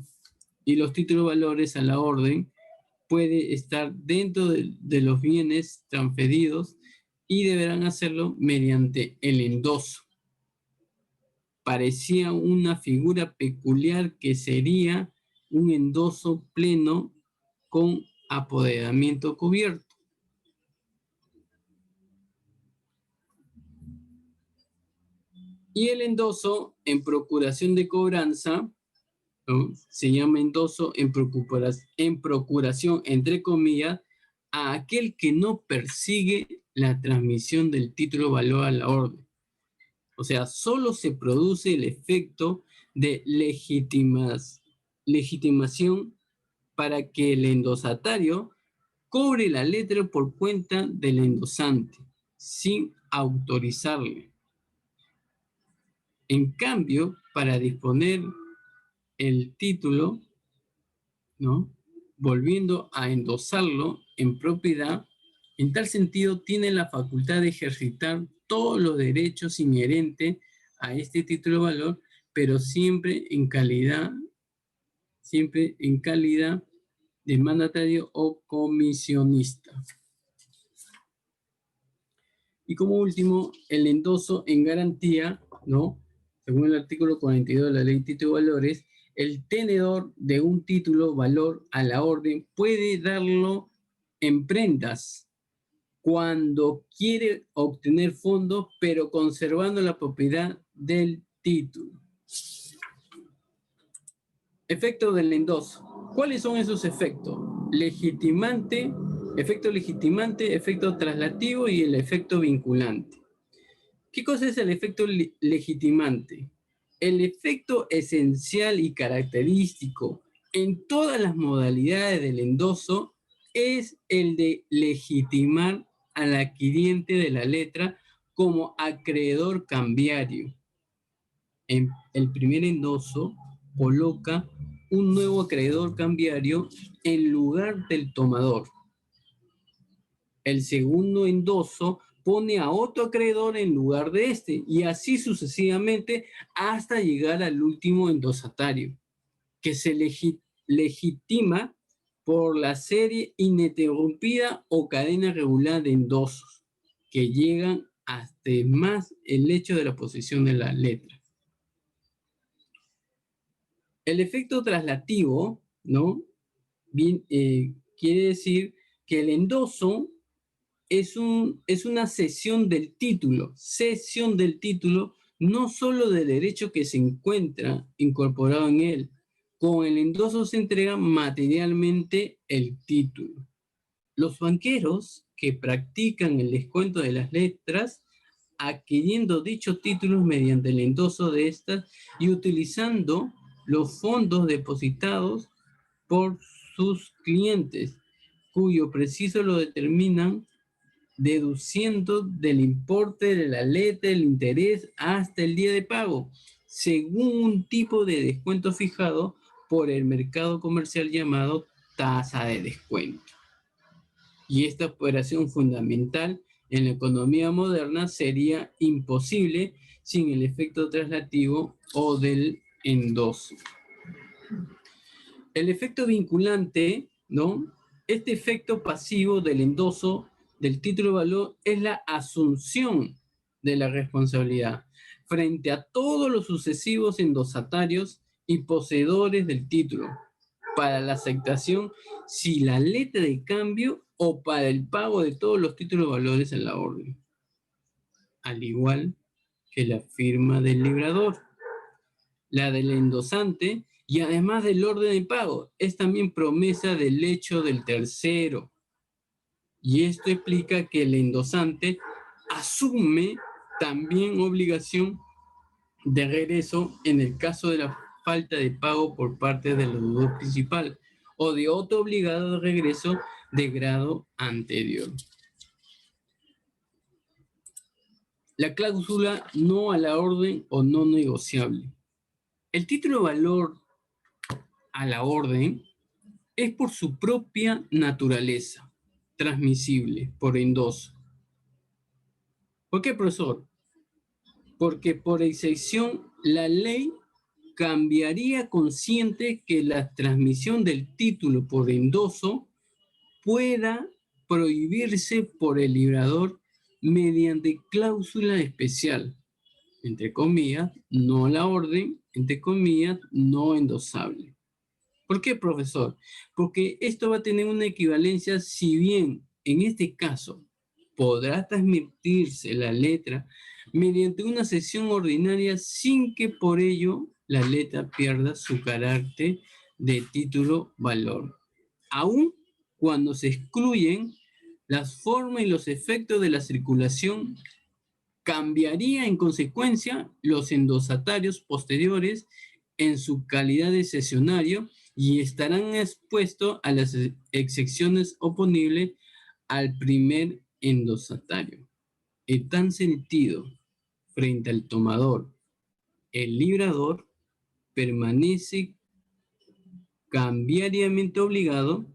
Y los títulos valores a la orden puede estar dentro de los bienes transferidos y deberán hacerlo mediante el endoso. Parecía una figura peculiar que sería un endoso pleno con apoderamiento cubierto. Y el endoso en procuración de cobranza, ¿no? Se llama endoso en procuración, entre comillas, a aquel que no persigue la transmisión del título valor a la orden. O sea, solo se produce el efecto de legitimación para que el endosatario cobre la letra por cuenta del endosante, sin autorizarle. En cambio, para disponer el título, ¿no? Volviendo a endosarlo en propiedad, en tal sentido tiene la facultad de ejercitar todos los derechos inherentes a este título de valor, pero siempre en calidad de mandatario o comisionista. Y como último, el endoso en garantía, ¿no? Según el artículo 42 de la Ley de Títulos y Valores, el tenedor de un título valor a la orden puede darlo en prendas cuando quiere obtener fondos, pero conservando la propiedad del título. Efecto del endoso. ¿Cuáles son esos efectos? Legitimante, efecto legitimante, efecto traslativo y el efecto vinculante. ¿Qué cosa es el efecto legitimante? El efecto esencial y característico en todas las modalidades del endoso es el de legitimar al adquiriente de la letra como acreedor cambiario. En el primer endoso coloca un nuevo acreedor cambiario en lugar del tomador. El segundo endoso pone a otro acreedor en lugar de este, y así sucesivamente hasta llegar al último endosatario, que se legitima por la serie ininterrumpida o cadena regular de endosos, que llegan hasta más el hecho de la posición de la letra. El efecto traslativo, ¿no? Bien, quiere decir que el endoso es una cesión del título, no solo del derecho que se encuentra incorporado en él. Con el endoso se entrega materialmente el título. Los banqueros que practican el descuento de las letras, adquiriendo dichos títulos mediante el endoso de estas y utilizando los fondos depositados por sus clientes, cuyo preciso lo determinan deduciendo del importe de la letra el interés hasta el día de pago, según un tipo de descuento fijado por el mercado comercial llamado tasa de descuento. Y esta operación fundamental en la economía moderna sería imposible sin el efecto traslativo o del endoso. El efecto vinculante, ¿no? Este efecto pasivo del endoso del título de valor es la asunción de la responsabilidad frente a todos los sucesivos endosatarios y poseedores del título para la aceptación si la letra de cambio o para el pago de todos los títulos de valores en la orden, al igual que la firma del librador, la del endosante y además del orden de pago. Es también promesa del hecho del tercero. Y esto explica que el endosante asume también obligación de regreso en el caso de la falta de pago por parte del deudor principal o de otro obligado de regreso de grado anterior. La cláusula no a la orden o no negociable. El título de valor a la orden es por su propia naturaleza transmisible por endoso. ¿Por qué, profesor? Porque por excepción la ley cambiaría consciente que la transmisión del título por endoso pueda prohibirse por el librador mediante cláusula especial, entre comillas, no la orden, entre comillas, no endosable. ¿Por qué, profesor? Porque esto va a tener una equivalencia, si bien en este caso podrá transmitirse la letra mediante una sesión ordinaria sin que por ello la letra pierda su carácter de título valor. Aún cuando se excluyen las formas y los efectos de la circulación, cambiaría en consecuencia los endosatarios posteriores en su calidad de cesionario y estarán expuestos a las excepciones oponibles al primer endosatario. En tal sentido, frente al tomador, el librador permanece cambiariamente obligado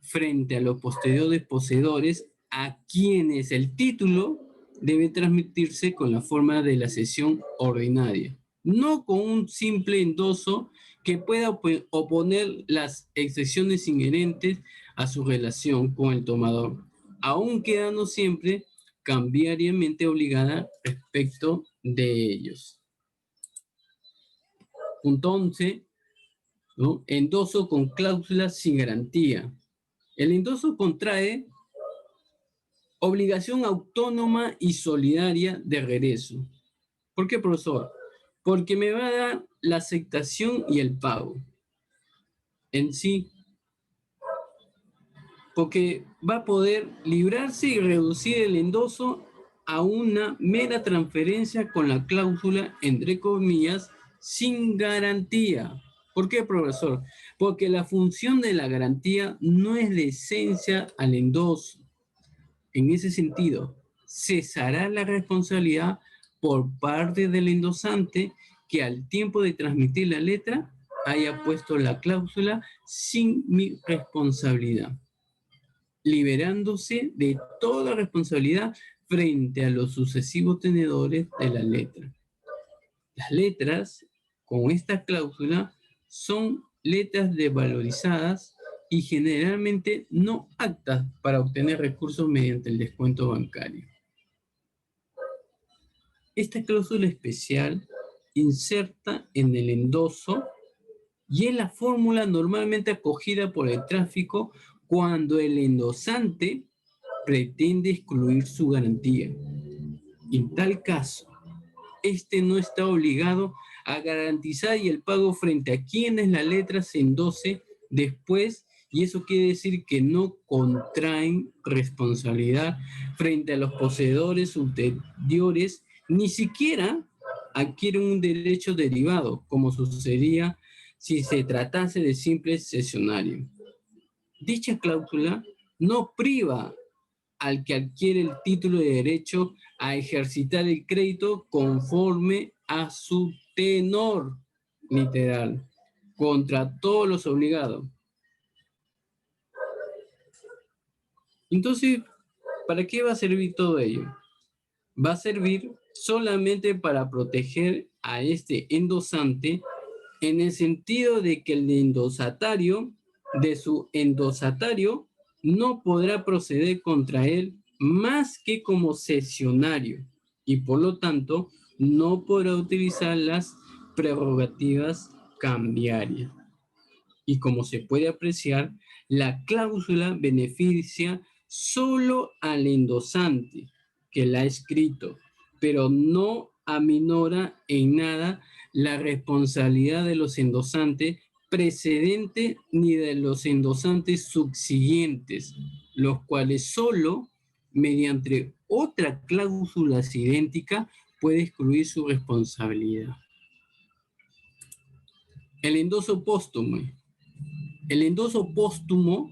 frente a los posteriores poseedores a quienes el título debe transmitirse con la forma de la cesión ordinaria, no con un simple endoso que pueda oponer las excepciones inherentes a su relación con el tomador, aun quedando siempre cambiariamente obligada respecto de ellos. Punto 11, ¿no? Endoso con cláusulas sin garantía. El endoso contrae obligación autónoma y solidaria de regreso. ¿Por qué, profesor? Porque me va a dar la aceptación y el pago en sí. Porque va a poder librarse y reducir el endoso a una mera transferencia con la cláusula, entre comillas, sin garantía. ¿Por qué, profesor? Porque la función de la garantía no es de esencia al endoso. En ese sentido, cesará la responsabilidad por parte del endosante que al tiempo de transmitir la letra haya puesto la cláusula sin mi responsabilidad, liberándose de toda responsabilidad frente a los sucesivos tenedores de la letra. Las letras con esta cláusula son letras desvalorizadas y generalmente no aptas para obtener recursos mediante el descuento bancario. Esta cláusula especial inserta en el endoso y es la fórmula normalmente acogida por el tráfico cuando el endosante pretende excluir su garantía. En tal caso, este no está obligado a garantizar y el pago frente a quienes la letra se endose después, y eso quiere decir que no contraen responsabilidad frente a los poseedores ulteriores, ni siquiera adquieren un derecho derivado, como sucedería si se tratase de simple cesionario. Dicha cláusula no priva al que adquiere el título de derecho a ejercitar el crédito conforme a su tenor literal, contra todos los obligados. Entonces, ¿para qué va a servir todo ello? Va a servir solamente para proteger a este endosante en el sentido de que el endosatario, de su endosatario, no podrá proceder contra él más que como cesionario y por lo tanto no podrá utilizar las prerrogativas cambiarias. Y como se puede apreciar, la cláusula beneficia solo al endosante que la ha escrito, pero no aminora en nada la responsabilidad de los endosantes precedentes ni de los endosantes subsiguientes, los cuales solo mediante otra cláusula idéntica puede excluir su responsabilidad. El endoso póstumo. El endoso póstumo,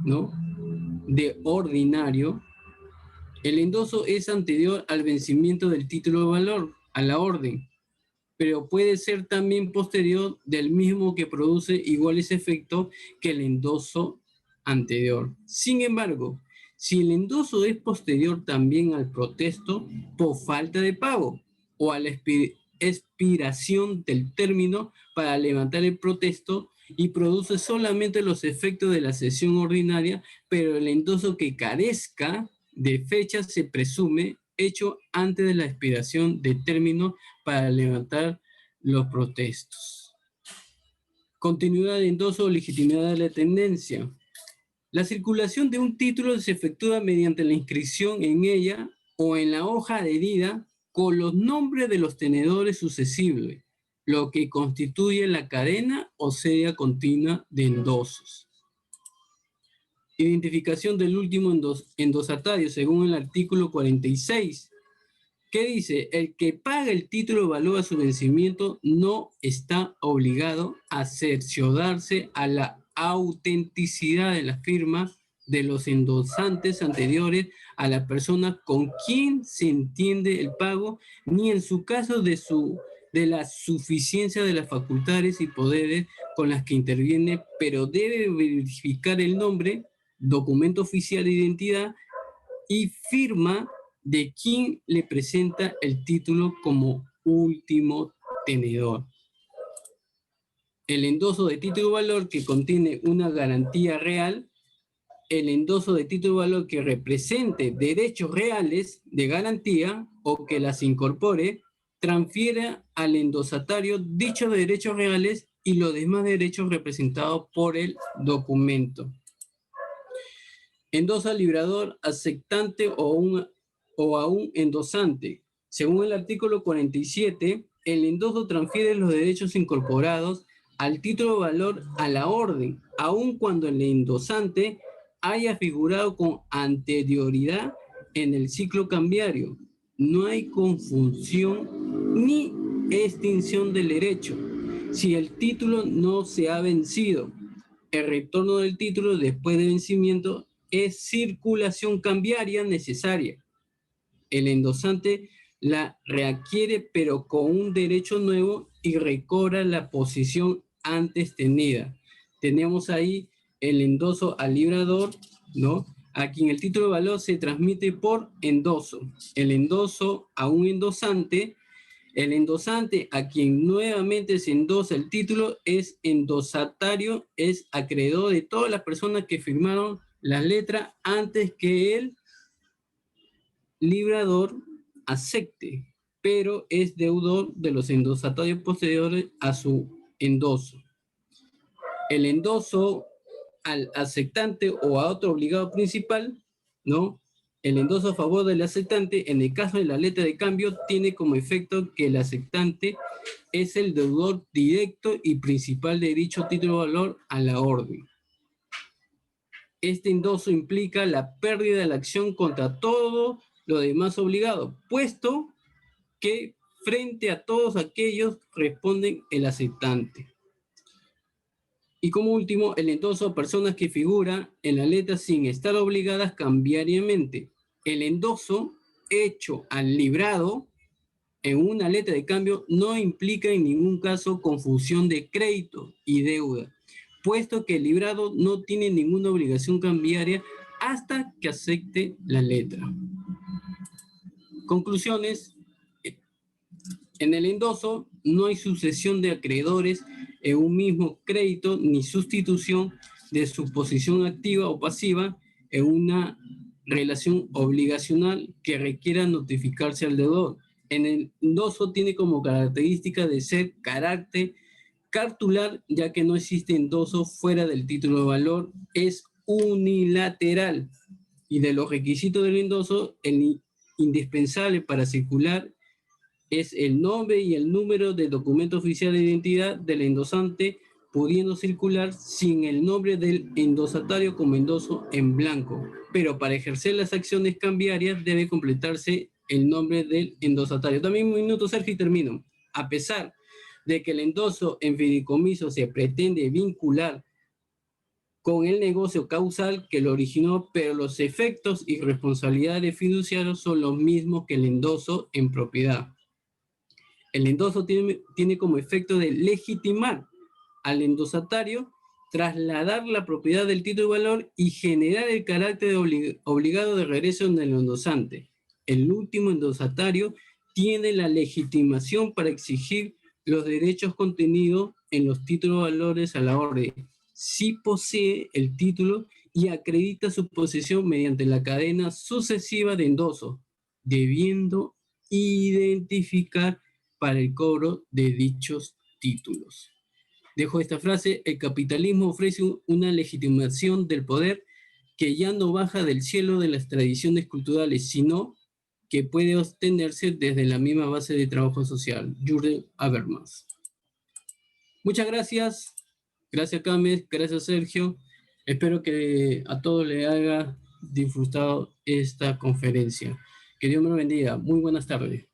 ¿no?, de ordinario, el endoso es anterior al vencimiento del título de valor, a la orden, pero puede ser también posterior del mismo que produce iguales efectos que el endoso anterior. Sin embargo, si el endoso es posterior también al protesto por falta de pago o a la expiración del término para levantar el protesto y produce solamente los efectos de la sesión ordinaria, pero el endoso que carezca de fecha se presume hecho antes de la expiración de término para levantar los protestos. Continuidad de endoso o legitimidad de la tendencia. La circulación de un título se efectúa mediante la inscripción en ella o en la hoja adherida con los nombres de los tenedores sucesivos, lo que constituye la cadena o serie continua de endosos. Identificación del último endosatario según el artículo 46. ¿Qué dice? El que paga el título de valor a su vencimiento no está obligado a cerciorarse a la autenticidad de la firma de los endosantes anteriores a la persona con quien se entiende el pago, ni en su caso de la suficiencia de las facultades y poderes con las que interviene, pero debe verificar el nombre, documento oficial de identidad y firma de quien le presenta el título como último tenedor. El endoso de título de valor que contiene una garantía real, el endoso de título de valor que represente derechos reales de garantía o que las incorpore, transfiere al endosatario dichos derechos reales y los demás derechos representados por el documento. Endosa al librador, aceptante o a un endosante. Según el artículo 47, el endoso transfiere los derechos incorporados al título de valor a la orden, aun cuando el endosante haya figurado con anterioridad en el ciclo cambiario. No hay confusión ni extinción del derecho si el título no se ha vencido. El retorno del título después de vencimiento es circulación cambiaria necesaria. El endosante la readquiere pero con un derecho nuevo y recobra la posición antes tenida. Tenemos ahí el endoso al librador, ¿no?, a quien el título de valor se transmite por endoso. El endoso a un endosante. El endosante a quien nuevamente se endosa el título es endosatario, es acreedor de todas las personas que firmaron las letras antes que el librador acepte, pero es deudor de los endosatarios posteriores a su endoso. El endoso al aceptante o a otro obligado principal, ¿no? El endoso a favor del aceptante, en el caso de la letra de cambio, tiene como efecto que el aceptante es el deudor directo y principal de dicho título de valor a la orden. Este endoso implica la pérdida de la acción contra todo lo demás obligado, puesto que frente a todos aquellos responden el aceptante. Y como último, el endoso a personas que figuran en la letra sin estar obligadas cambiariamente. El endoso hecho al librado en una letra de cambio no implica en ningún caso confusión de crédito y deuda, puesto que el librado no tiene ninguna obligación cambiaria hasta que acepte la letra. Conclusiones. En el endoso no hay sucesión de acreedores en un mismo crédito ni sustitución de su posición activa o pasiva en una relación obligacional que requiera notificarse al deudor. En el endoso tiene como característica de ser carácter cartular, ya que no existe endoso fuera del título de valor, es unilateral. Y de los requisitos del endoso, el indispensable para circular es el nombre y el número de documento oficial de identidad del endosante pudiendo circular sin el nombre del endosatario como endoso en blanco, pero para ejercer las acciones cambiarias debe completarse el nombre del endosatario. También un minuto, Sergio, y termino. A pesar de que el endoso en fideicomiso se pretende vincular con el negocio causal que lo originó, pero los efectos y responsabilidades fiduciarios son los mismos que el endoso en propiedad. El endoso tiene como efecto de legitimar al endosatario, trasladar la propiedad del título de valor y generar el carácter obligado de regreso en el endosante. El último endosatario tiene la legitimación para exigir los derechos contenidos en los títulos de valores a la orden, si posee el título y acredita su posesión mediante la cadena sucesiva de endosos, debiendo identificar para el cobro de dichos títulos. Dejo esta frase: el capitalismo ofrece una legitimación del poder que ya no baja del cielo de las tradiciones culturales, sino que puede obtenerse desde la misma base de trabajo social. Jürgen Habermas. Muchas gracias. Gracias, Cames. Gracias, Sergio. Espero que a todos les haya disfrutado esta conferencia. Que Dios me lo bendiga. Muy buenas tardes.